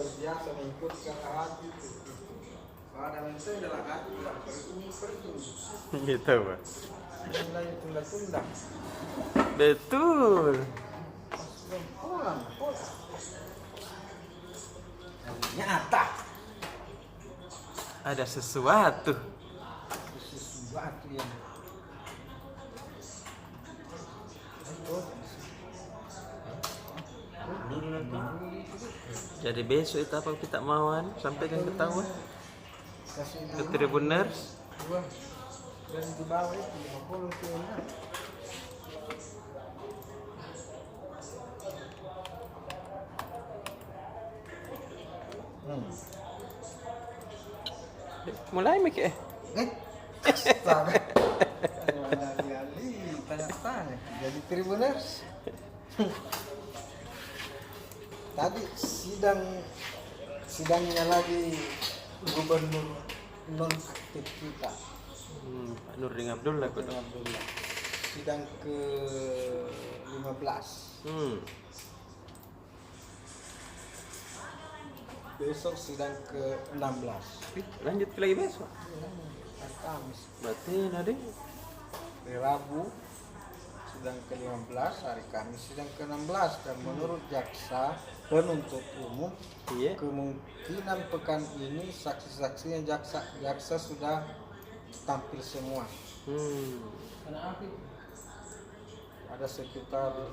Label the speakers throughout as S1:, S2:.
S1: terbiasa mengikuti kata hati itu. Pada manusia adalah hati lah, perhitung.
S2: Gitu, Pak.
S1: Mulai tunda-tunda.
S2: Betul.
S1: Sudah pulang. Nyata.
S2: Ada sesuatu.
S1: Sesuatu yang
S2: Jadi besok itu apa kita mauan sampaikan ke tamu ke Tribuners.
S1: dua dan di bawah itu 50 kilo.
S2: Mulai mikir.
S1: Tanya-tanya jadi Tribuners. Tadi sidangnya lagi gubernur non aktif kita,
S2: Pak Nurdin Abdullah
S1: Nurdin Abdullah. Sidang ke 15. Besok sidang ke 16.
S2: Lanjut lagi besok.
S1: Hari Kamis.
S2: Berarti nanti
S1: Hari Rabu sidang ke 15, hari Kamis sidang ke 16. Dan menurut jaksa penuntut umum,
S2: iya.
S1: kemungkinan pekan ini saksi-saksinya jaksa sudah tampil semua. Ada sekitar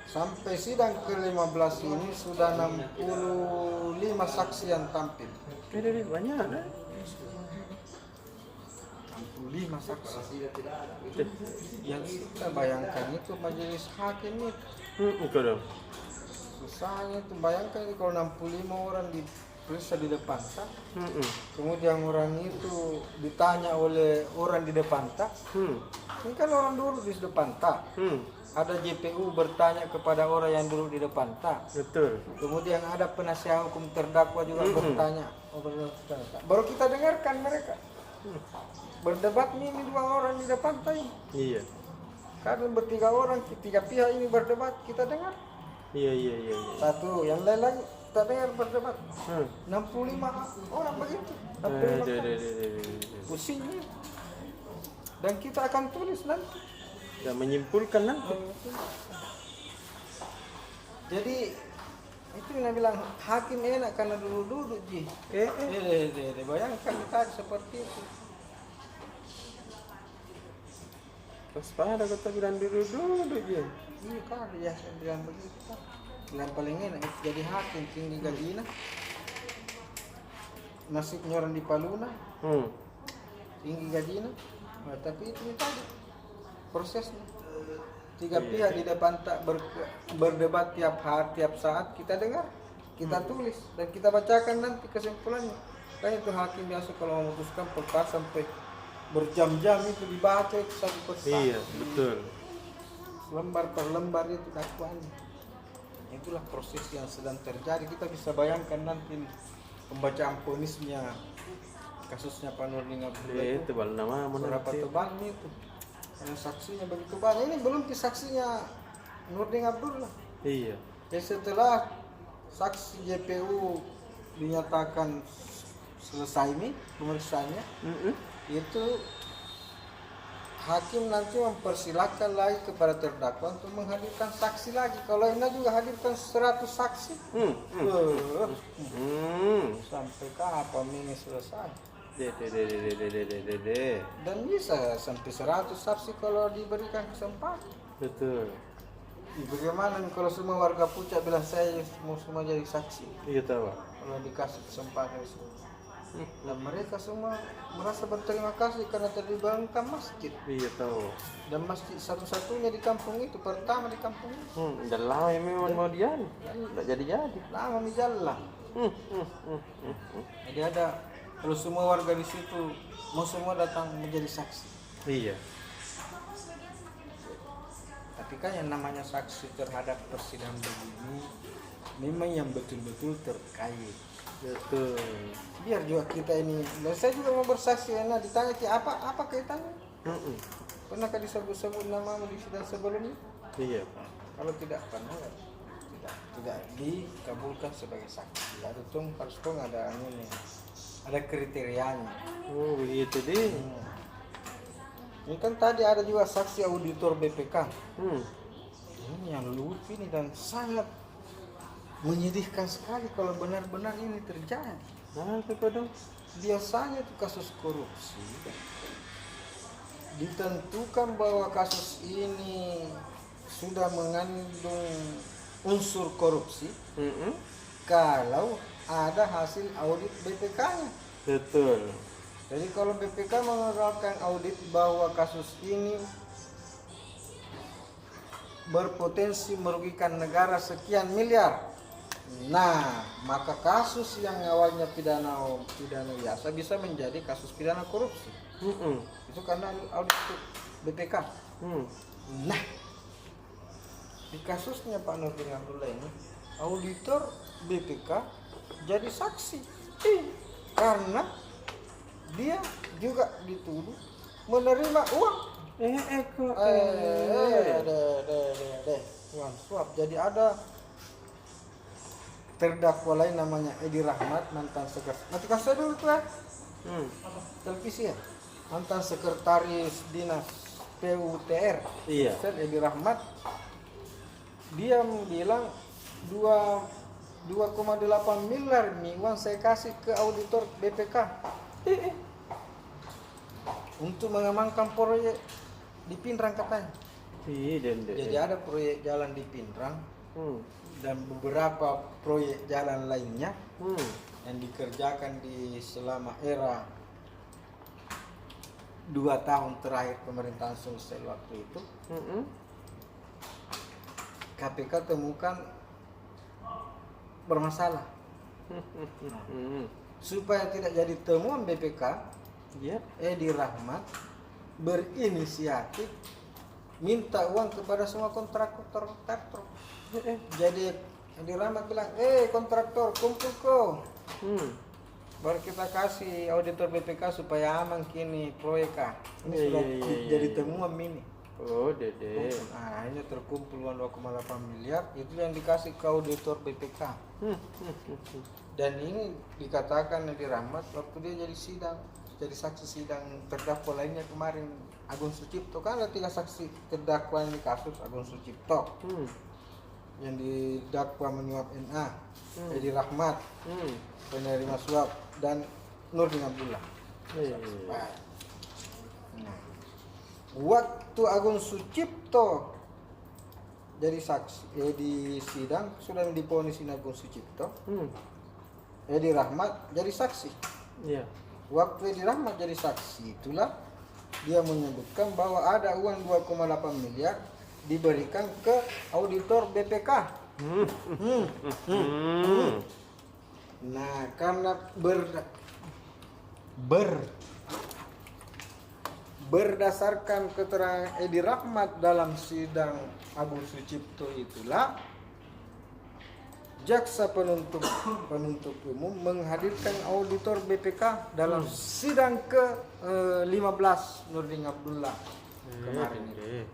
S1: sampai sidang ke-15 ini sudah 65 saksi yang tampil.
S2: Ini banyak ada.
S1: 65 saksi. Yang kita bayangkan itu majelis hakim itu.
S2: Enggak dong.
S1: Susahnya itu bayangkan kalau 65 orang diperiksa di depan tak. Kemudian orang itu ditanya oleh orang di depan tak. Ini kan orang dulu di depan tak. Ada JPU bertanya kepada orang yang dulu di depan tak.
S2: Betul.
S1: Kemudian ada penasihat hukum terdakwa juga bertanya. Baru kita dengarkan mereka. Berdebat ini dua orang di depan tak.
S2: Iya.
S1: Karena bertiga orang, tiga pihak ini berdebat, kita dengar.
S2: Iya.
S1: Satu, yang lain lagi kita dengar berdebat. 65 orang begitu. 65 pusingnya. Dan kita akan tulis nanti.
S2: Dan menyimpulkan nanti.
S1: Jadi itu yang bilang hakim enak karena duduk-duduk ji. Bayangkan kita seperti itu.
S2: Waspada kata bilang duduk ya.
S1: Iya kan ya saya bilang begitu. Yang paling enak itu jadi hakim, tinggi gajinya. Nasibnya orang di Paluna. Tinggi gajinya. Nah, tapi itu tadi prosesnya. Tiga pihak di depan tak berdebat tiap hari, tiap saat kita dengar, kita tulis dan kita bacakan nanti kesimpulannya. Kan itu hakim biasa kalau memutuskan perkara sampai berjam-jam itu dibaca itu satu persatu.
S2: Iya, betul.
S1: Lembar per lembar itu dakwaannya. Itulah proses yang sedang terjadi. Kita bisa bayangkan nanti pembacaan vonisnya kasusnya Pak Nurdin Abdullah
S2: Itu tebal nama
S1: berapa tebalnya itu. Yang saksinya begitu banyak. Ini belum saksinya Nurdin Abdullah.
S2: Iya.
S1: Setelah saksi JPU dinyatakan selesai nih pemeriksaannya, itu hakim nanti mempersilahkan lagi kepada terdakwa untuk menghadirkan saksi lagi. Kalau ini juga hadirkan 100 saksi. Sampai kapan ini selesai? Dan bisa sampai 100 saksi kalau diberikan kesempatan.
S2: Betul.
S1: Bagaimana nih kalau semua warga Puncak bilang saya mau semua jadi saksi?
S2: Iya tahu.
S1: Kalau dikasih kesempatan semua. Dan mereka semua merasa berterima kasih karena terlibatkan masjid.
S2: Iya tahu.
S1: Dan masjid satu-satunya di kampung itu, pertama di kampung itu.
S2: Dan lama memang mau dia, nggak jadi.
S1: Lama di jalan. Jadi ada kalau semua warga di situ mau semua datang menjadi saksi.
S2: Iya.
S1: Tapi kan yang namanya saksi terhadap persidangan begini memang yang betul-betul terkait.
S2: Betul.
S1: Biar juga kita ini, dan saya juga mau bersaksi, enak ditanya apa kaitannya? Pernahkah disebut-sebut namamu di sidang sebelumnya?
S2: Iya.
S1: Kalau tidak pernah, tidak dikabulkan sebagai saksi. Ada harus ada ini, ada kriterianya.
S2: Oh begitu deh.
S1: Ini kan tadi ada juga saksi auditor BPK.
S2: Hmm.
S1: Ini yang lucu ini dan sangat menyedihkan sekali kalau benar-benar ini terjadi.
S2: Nah, apa dong?
S1: Biasanya itu kasus korupsi ditentukan bahwa kasus ini sudah mengandung unsur korupsi kalau ada hasil audit BPK-nya.
S2: Betul.
S1: Jadi kalau BPK mengeluarkan audit bahwa kasus ini berpotensi merugikan negara sekian miliar, nah maka kasus yang awalnya pidana biasa bisa menjadi kasus pidana korupsi. Itu karena audit BPK. Nah, di kasusnya Pak Nurdin Abdullah ini, auditor BPK jadi saksi karena dia juga dituduh menerima uang. Uang suap. Jadi ada terdakwa lain namanya Edi Rahmat, mantan sekretaris. Nanti kasih dulu tuh ya. Televisi ya. Mantan sekretaris dinas PUTR.
S2: Iya.
S1: Edi Rahmat. Dia bilang 2,8 miliar nih uang saya kasih ke auditor BPK untuk mengamankan proyek di Pindrang katanya. Jadi ada proyek jalan di Pindrang dan beberapa proyek jalan lainnya yang dikerjakan di selama era 2 tahun terakhir pemerintahan Sulsel waktu itu. KPK temukan bermasalah. Supaya tidak jadi temuan BPK, Edi Rahmat berinisiatif minta uang kepada semua kontraktor. Jadi Edi Rahmat bilang, kontraktor kumpul kau. Baru kita kasih auditor BPK supaya aman kini proyek. Ini sudah jadi temuan ini.
S2: Oh, dede.
S1: Nah, ini terkumpul uang 2,8 miliar, itu yang dikasih ke auditor BPK. Dan ini dikatakan Edi Rahmat waktu dia jadi saksi sidang terdakwa lainnya kemarin, Agung Sucipto. Kan ada 3 saksi terdakwa di kasus Agung Sucipto. Yang didakwa menyuap NA, Edi Rahmat, penerima suap, dan Nurdin Abdullah. Waktu Agung Sucipto jadi saksi di sidang sudah divonis Agung Sucipto, Edi Rahmat jadi saksi. Waktu Edi Rahmat jadi saksi itulah dia menyebutkan bahwa ada uang 2,8 miliar diberikan ke auditor BPK. Nah, karena berdasarkan keterangan Edi Rahmat dalam sidang Agung Sucipto itulah jaksa penuntut umum menghadirkan auditor BPK dalam sidang ke-15 Nurdin Abdullah kemarin itu.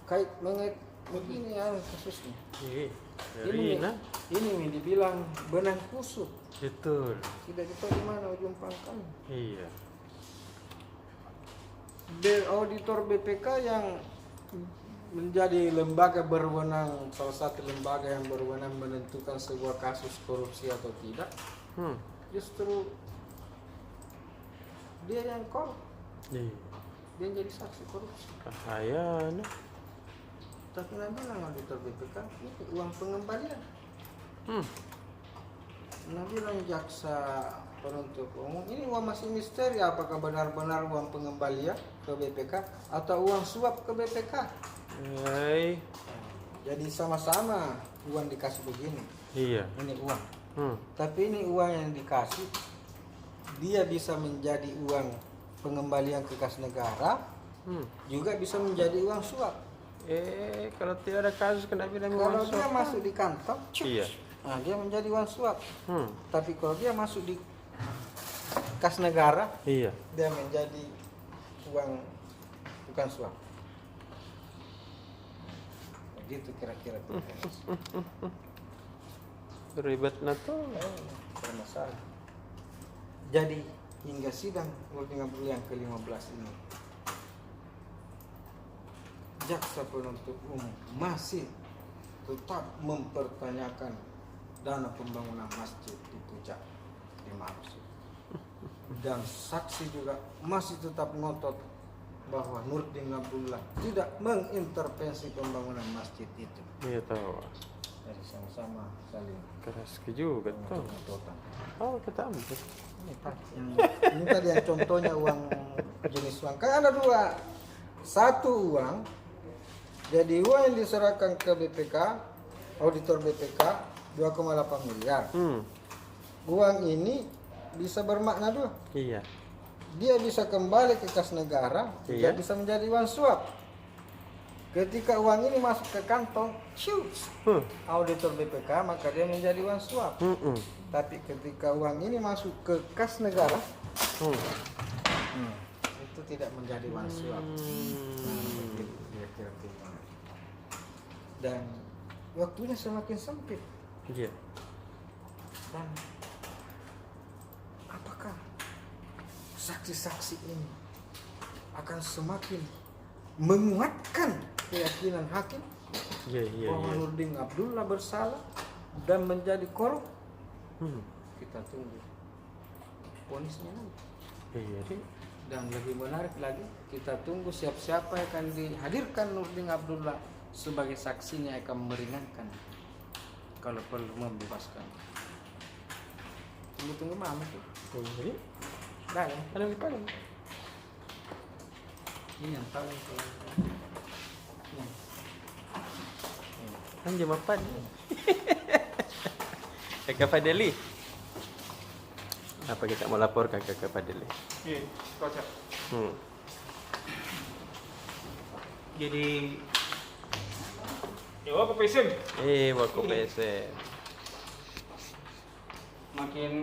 S1: Kait begini ya kasusnya. Ini dibilang benang kusut.
S2: Betul.
S1: Tidak tahu di mana ujung pangkalnya.
S2: Iya.
S1: Auditor BPK yang menjadi lembaga berwenang, salah satu lembaga yang berwenang menentukan sebuah kasus korupsi atau tidak, justru dia yang dia jadi saksi korupsi.
S2: Bahaya, nah.
S1: Tapi nanti auditor BPK ini uang pengembalian. Nah bilang jaksa penuntut umum ini uang masih misteri, apakah benar-benar uang pengembalian ke BPK atau uang suap ke BPK. Jadi sama-sama uang dikasih begini.
S2: Iya.
S1: Ini uang. Tapi ini uang yang dikasih dia bisa menjadi uang pengembalian ke kas negara, juga bisa menjadi uang suap.
S2: Kalau tidak ada kasus kena bilang
S1: kalau
S2: uang
S1: dia
S2: suap.
S1: masuk di kantong,
S2: Iya.
S1: Nah, dia menjadi uang suap. Tapi kalau dia masuk di kas negara,
S2: Iya.
S1: dia menjadi uang bukan suap. gitu kira-kira.
S2: Ribet na to.
S1: Bermasalah. Jadi hingga sidang Nurdin Abdullah yang ke-15 ini, jaksa penuntut umum masih tetap mempertanyakan dana pembangunan masjid di Puncak Imam Mansur. Dan saksi juga masih tetap ngotot bahwa Nurdin Abdullah tidak mengintervensi pembangunan masjid itu.
S2: Iya tahu.
S1: Jadi sama-sama saling
S2: Keras ke juga tuh.
S1: ngotot.
S2: Oh, kita ambil.
S1: Ini tadi yang contohnya uang jenis uang. Kan ada dua. Satu uang, jadi uang yang diserahkan ke BPK, auditor BPK 2,8 miliar. Uang ini bisa bermakna dua.
S2: Iya.
S1: Dia bisa kembali ke kas negara,
S2: Iya.
S1: tidak bisa menjadi uang suap. Ketika uang ini masuk ke kantong, auditor BPK, maka dia menjadi uang suap. Tapi ketika uang ini masuk ke kas negara, itu tidak menjadi uang suap. Begitu kira-kira kita. Dan waktunya semakin sempit.
S2: Iya.
S1: Dan apakah saksi-saksi ini akan semakin menguatkan keyakinan hakim
S2: Iya.
S1: bahwa Nurdin Abdullah bersalah dan menjadi korup? Kita tunggu vonisnya nanti.
S2: Iya.
S1: Dan lebih menarik lagi, kita tunggu siapa yang akan dihadirkan Nurdin Abdullah sebagai saksinya akan meringankan kalau perlu membebaskan. Tunggu mama tuh.
S2: Iya.
S1: Dah ya.
S2: Ada di depan.
S1: Ini yang tahu kalau
S2: Kan jam 4. Kakak Fadeli. Apa kita mau laporkan ke Kakak Fadeli?
S3: Iya, kocak. Jadi Dewa ke PSM
S2: Wako PSM.
S3: makin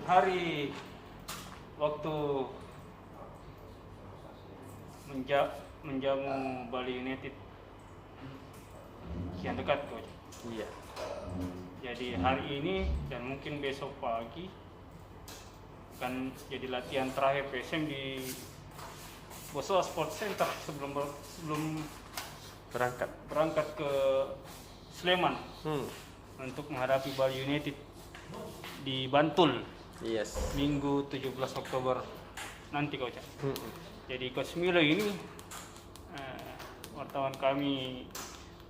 S3: hari waktu menjamu Bali United kian dekat coach.
S2: Iya.
S3: Jadi hari ini dan mungkin besok pagi akan jadi latihan terakhir PSM di Bosowa Sports Center sebelum berangkat ke Sleman untuk menghadapi Bali United di Bantul
S2: Yes.
S3: Minggu 17 Oktober nanti coach. Jadi Coach Milo ini wartawan kami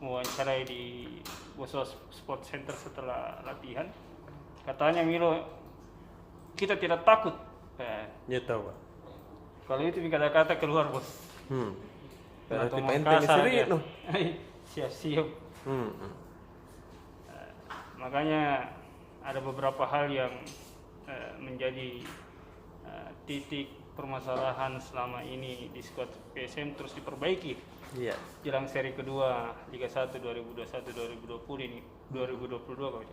S3: mewawancarai di Bosowa Sports Center setelah latihan. Katanya Milo, kita tidak takut.
S2: Ya tahu. Pak.
S3: Kalau itu kata-kata keluar bos.
S2: Berarti
S3: Atau
S2: penting
S3: Makassar
S2: sendiri
S3: ya.
S2: no.
S3: Siap-siap. Makanya ada beberapa hal yang menjadi titik permasalahan selama ini di skuad PSM terus diperbaiki.
S2: Iya.
S3: Jelang seri kedua Liga 1 2021-2020 ini 2022 coach.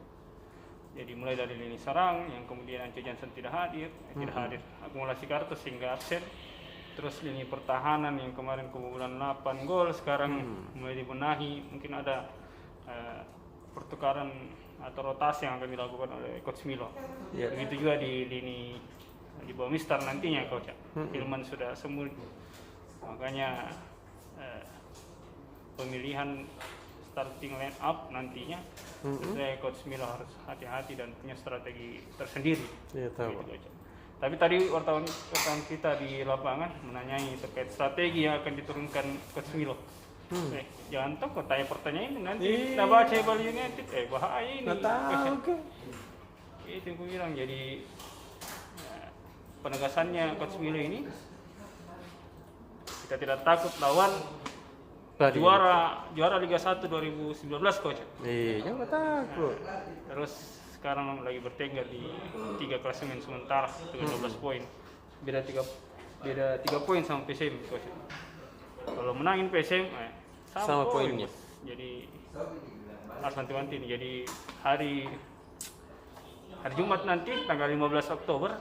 S3: Jadi mulai dari lini serang yang kemudian Anco Jansen tidak hadir, akumulasi kartu sehingga absen. Terus lini pertahanan yang kemarin kebobolan 8 gol sekarang mulai dibenahi, mungkin ada pertukaran atau rotasi yang akan dilakukan oleh Coach Milo.
S2: Yeah.
S3: Begitu juga di lini di bawah Mister nantinya coach. Hilman sudah sembuh. Makanya pemilihan starting line up nantinya saya Coach Milo harus hati-hati dan punya strategi tersendiri.
S2: Iya tahu.
S3: Gitu, Coach. Tapi tadi wartawan kita di lapangan menanyai terkait strategi yang akan diturunkan Coach Milo. Jangan tahu kok tanya pertanyaan ini nanti kita baca Bali United bahaya ini.
S2: Nggak tahu ke.
S3: Itu yang gue bilang, jadi penegasannya Coach Milo ini kita tidak takut lawan juara Liga 1 2019 coach.
S2: Iya, jangan takut.
S3: Terus sekarang lagi bertengger di 3 klasemen sementara dengan 12 poin. Beda 3 poin sama PSM coach. Kalau menangin PSM sama
S2: poinnya.
S3: Jadi harus nanti jadi hari Jumat nanti tanggal 15 Oktober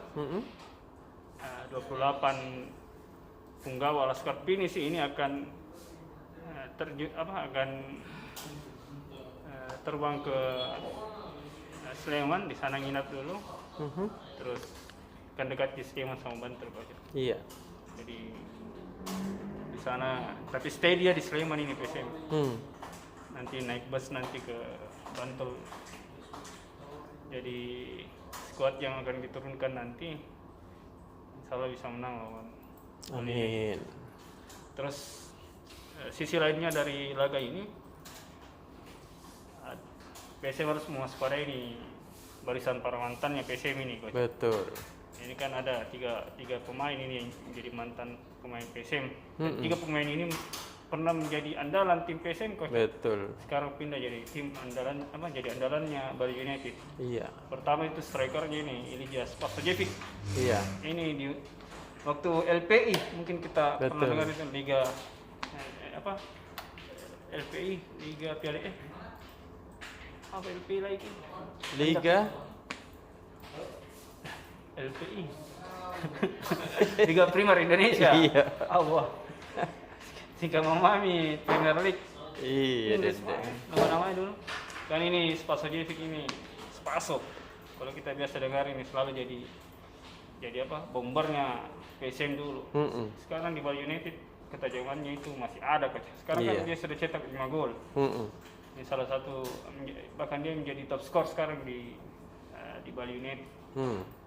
S3: 28 punggawa Laskar Pinisi ini akan akan terbang ke Sleman, di sana nginap dulu. Terus kan dekat di Sleman sama Bantul Coach.
S2: Iya.
S3: Jadi di sana, tapi stay dia di Sleman ini PSM. Nanti naik bus nanti ke Bantul. Jadi skuad yang akan diturunkan nanti insya Allah bisa menang lawan.
S2: Amin.
S3: Terus sisi lainnya dari laga ini, PSM harus mewaspadai ini barisan para mantannya PSM ini, Coach.
S2: Betul.
S3: Ini kan ada tiga pemain ini yang menjadi mantan pemain PSM. Tiga pemain ini pernah menjadi andalan tim PSM, Coach.
S2: Betul.
S3: Sekarang pindah jadi tim andalan, jadi andalannya Bali United.
S2: Iya.
S3: Pertama itu strikernya ini Elijah Spasojevic.
S2: Iya.
S3: Ini di waktu LPI mungkin kita pernah
S2: Betul.
S3: dengar itu Liga LPI Liga Piala apa LPI lagi?
S2: Liga
S3: LPI Liga Primer Indonesia.
S2: Iya.
S3: Allah. Jika memahami Premier League.
S2: Iya,
S3: Ini
S2: Dede.
S3: nama-namanya dulu. Dan ini Spasojevic ini Spaso. Kalau kita biasa dengar ini selalu jadi bombernya PSM dulu. Sekarang di Bali United ketajamannya itu masih ada, Coach. Sekarang kan dia sudah cetak 5 gol. Ini salah satu, bahkan dia menjadi top skor sekarang di Bali United.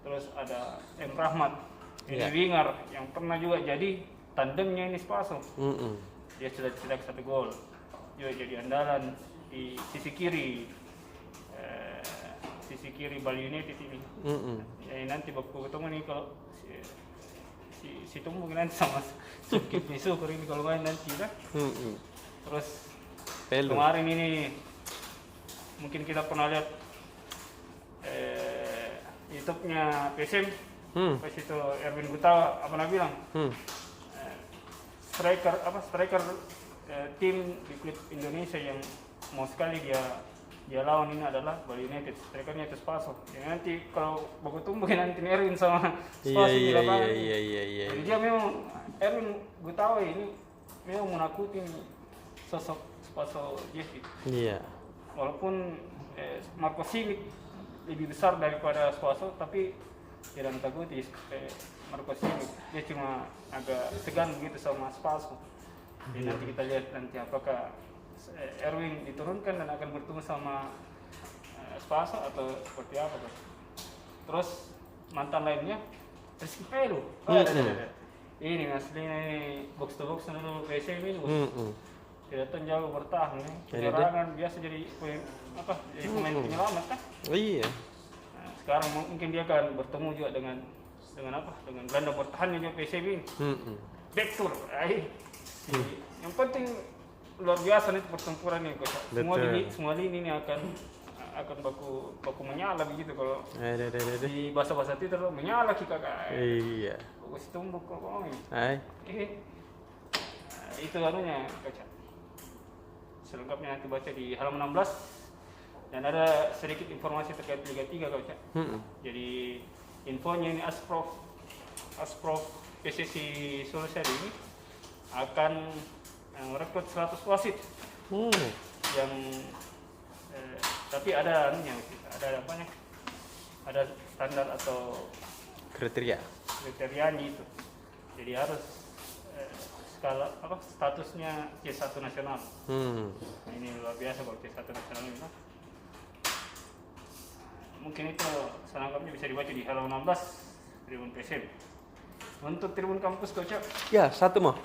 S3: Terus ada M. Rahmat, ini winger yang pernah juga jadi tandemnya ini Spaso. Dia sudah cetak 1 gol. Dia jadi andalan di sisi kiri Bali United ini. Ya, nanti baku ketemu nih kalau si Tumbuh nanti sama Sukip Syukur ini kalau main nanti kan. Terus kemarin ini mungkin kita pernah lihat YouTube-nya PSM. Pas itu Erwin Gutawa apa bilang? Striker tim di klub Indonesia yang mau sekali dia lawan ini adalah Bali United. Strikernya itu Spaso. Ya, nanti kalau baku tumbuh nanti Erwin sama Spaso di lapangan.
S2: Iya.
S3: Jadi dia memang Erwin Gutawa ini memang menakutin sosok Spaso Jevic.
S2: Iya.
S3: Walaupun Marco Simic lebih besar daripada Spaso, tapi tidak takuti Marco Simic. Dia cuma agak segan begitu sama Spaso. Jadi nanti kita lihat nanti apakah Erwin diturunkan dan akan bertemu sama Spaso atau seperti apa. Terus mantan lainnya Rizky Pelu. Ini aslinya ini box to box dulu PSM ini. Tidak tahu jauh bertahan nih. Penyerangan biasa jadi pemain penyelamat kan?
S2: Iya.
S3: Nah, sekarang mungkin dia akan bertemu juga dengan gelandang bertahannya juga PSM ini. Bektur. Yang penting luar biasa nih pertempuran ini, Coach. Semua lini ini akan baku menyala begitu kalau di bahasa Twitter menyala kita kakak.
S2: Iya.
S3: Bagus tumbuk kok ini. Itu anunya, Coach. Selengkapnya nanti baca di halaman 16 dan ada sedikit informasi terkait Liga 3, Coach. Jadi infonya ini Asprof PSSI Sulsel ini akan merekrut 100 wasit yang tapi ada anunya, ada standar atau kriterianya itu. Jadi harus statusnya C1 nasional. Nah, ini luar biasa kalau C1 nasional itu. Mungkin itu selengkapnya bisa dibaca di halaman 16 Tribun PSM. Untuk Tribun Kampus, Coach.
S2: Ya, satu mah.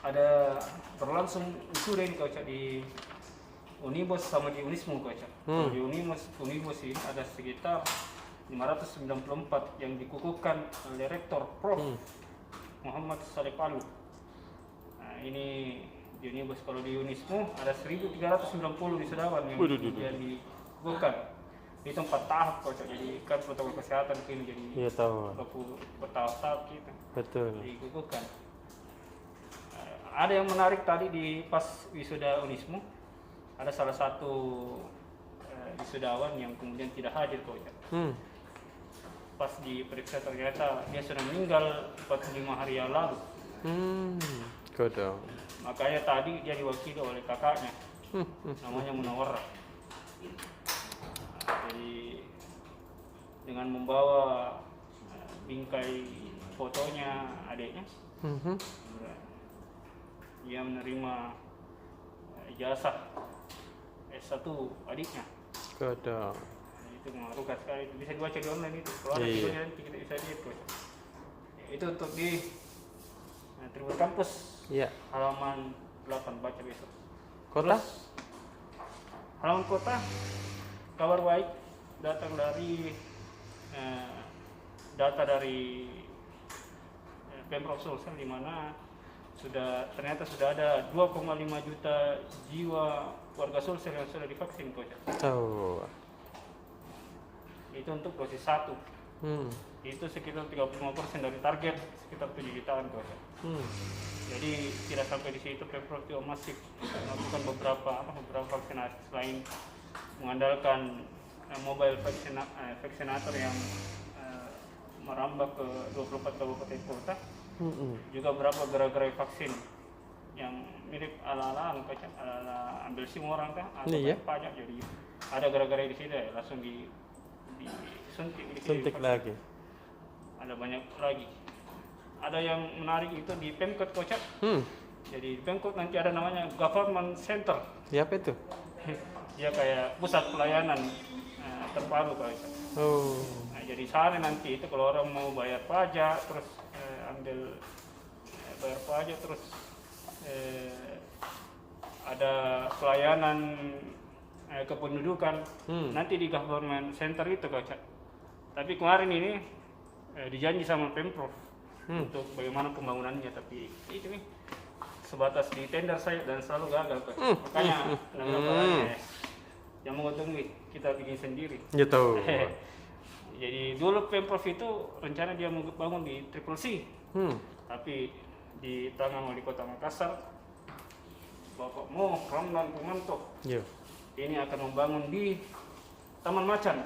S3: Ada berlangsung wisuda ini, Coach, di Unibos sama di Unismu, Coach. Di Unibos ini ada sekitar 594 yang dikukuhkan oleh Rektor Prof. Muhammad Saleh Palu. Nah, ini di Unibos. Kalau di Unismu ada 1390 wisudawan yang kemudian dikukuhkan. Itu 4 tahap, Coach. Jadi kan protokol kesehatan ini jadi bertahap-tahap gitu.
S2: Betul.
S3: Dikukuhkan. Ada yang menarik tadi di pas wisuda Unismu, ada salah satu wisudawan yang kemudian tidak hadir, Coach. Pas diperiksa ternyata dia sudah meninggal 45 hari yang lalu.
S2: Kodong.
S3: Makanya tadi dia diwakili oleh kakaknya. namanya Munawwarah. Jadi dengan membawa bingkai fotonya adiknya, dia menerima ijazah S1 adiknya.
S2: Kodok.
S3: Itu mengharukan sekali, bisa dibaca di online itu. Kalau ada videonya nanti kita bisa lihat kok. Itu untuk di Tribun Kampus,
S2: Iya.
S3: halaman 8, baca besok.
S2: Kota?
S3: Terus, halaman kota, kabar baik datang dari data dari Pemprov Sulsel, di mana ternyata sudah ada 2,5 juta jiwa warga Sulsel yang sudah divaksin, Coach.
S2: Oh.
S3: Itu untuk dosis 1. Itu sekitar 35% dari target sekitar 7 jutaan, Coach. Jadi tidak sampai di situ, Pemprov juga masih melakukan beberapa vaksinasi selain mengandalkan mobile vaksinator yang merambah ke 24 kabupaten kota. Juga beberapa gerai-gerai vaksin yang mirip ala-ala ambil SIM orang kah atau pajak, jadi ada gerai-gerai di sini ya, langsung disuntik
S2: lagi.
S3: Ada banyak lagi. Ada yang menarik itu di Pemkot, Coach. Jadi di Pemkot nanti ada namanya Government Center.
S2: Siapa itu?
S3: Dia kayak pusat pelayanan terpadu, Coach.
S2: Oh.
S3: Nah, jadi sana nanti itu kalau orang mau bayar pajak, terus ambil bayar pajak, terus ada pelayanan kependudukan, nanti di Government Center itu, Coach. Tapi kemarin ini dijanji sama Pemprov untuk bagaimana pembangunannya, tapi itu nih sebatas di tender saya dan selalu gagal, Coach. Makanya yang menguntungkan kita bikin sendiri.
S2: Gitu.
S3: Jadi dulu Pemprov itu rencana dia mau bangun di Triple C, tapi di tangan wali kota Makassar, Bapak Mo Ramdan Pumanto, ini akan membangun di Taman Macan.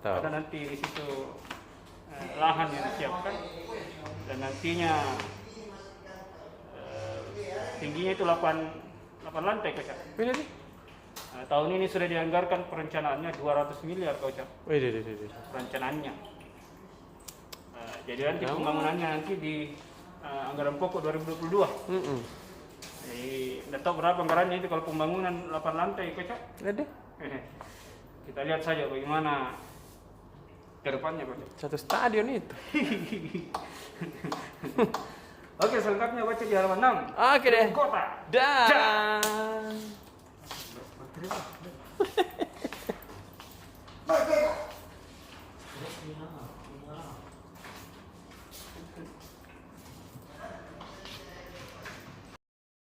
S3: Ada nanti di situ lahan yang disiapkan, dan nantinya tingginya itu 8 lantai, Coach. Tahun ini sudah dianggarkan perencanaannya 200 miliar, Coach. Perencanaannya. Jadi nanti pembangunannya nanti di anggaran pokok 2022. Jadi tidak tahu berapa anggarannya itu kalau pembangunan 8 lantai, Coach. Kita lihat saja bagaimana ke depannya, Coach.
S2: Satu stadion itu.
S3: Oke, selengkapnya baca di halaman 6.
S2: Oke deh.
S3: Kota.
S2: Dan